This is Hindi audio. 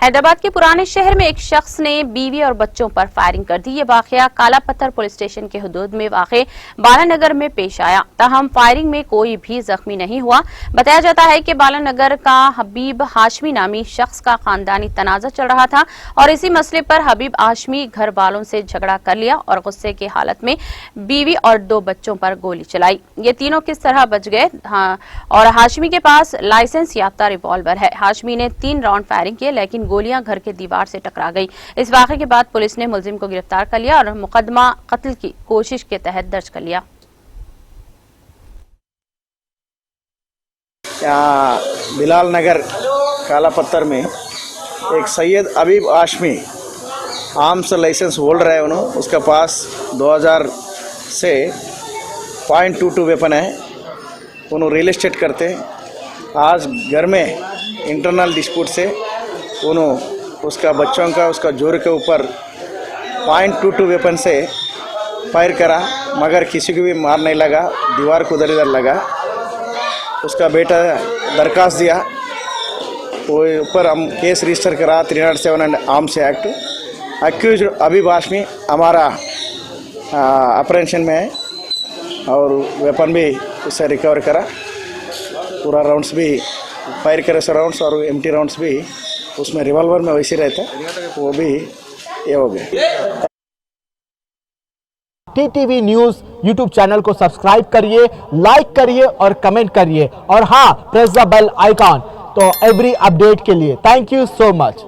हैदराबाद के पुराने शहर में एक शख्स ने बीवी और बच्चों पर फायरिंग कर दी। ये वाकया काला पत्थर पुलिस स्टेशन के हुदूद में वाक़े बालानगर में पेश आया। ताहम फायरिंग में कोई भी जख्मी नहीं हुआ। बताया जाता है कि बालानगर का हबीब हाशमी नामी शख्स का खानदानी तनाजा चल रहा था और इसी मसले पर हबीब हाशमी घर वालों से झगड़ा कर लिया और गुस्से की हालत में बीवी और 2 बच्चों पर गोली चलाई। ये तीनों किस तरह बच गए? और हाशमी के पास लाइसेंस याफ्ता रिवॉल्वर है। हाशमी ने 3 राउंड फायरिंग किए, लेकिन गोलियां घर के दीवार से टकरा गई। इस वाक़े के बाद पुलिस ने मुलजिम को गिरफ्तार कर लिया और मुकदमा कत्ल की कोशिश के तहत दर्ज कर लिया। यहाँ बिलाल नगर काला पत्थर में एक सैयद हबीब हाशमी आर्म्स लाइसेंस होल्डर है। उन्होंने उसके पास 2000 से .22 वेपन है। उन्होंने रियल एस्टेट करते हैं। आज घर में इंटरनल डिस्प्यूट से उन्होंने उसका बच्चों का उसका जोर के ऊपर .22 वेपन से फायर करा, मगर किसी को भी मार नहीं लगा, दीवार को उधर लगा। उसका बेटा दरखास्त दिया, वो ऊपर हम केस रजिस्टर करा 307 एंड आर्म्स एक्ट। अक्यूज हबीब हाशमी हमारा अप्रेंशन में है और वेपन भी उससे रिकवर करा। पूरा राउंड्स भी फायर करे से राउंड्स और एम्प्टी राउंड्स भी उसमें रिवॉल्वर में वैसे रहता है, वो भी ये हो गया। टीटीवी न्यूज़ यूट्यूब चैनल को सब्सक्राइब करिए, लाइक करिए और कमेंट करिए और हाँ, प्रेस द बेल आइकॉन तो एवरी अपडेट के लिए। Thank you so much.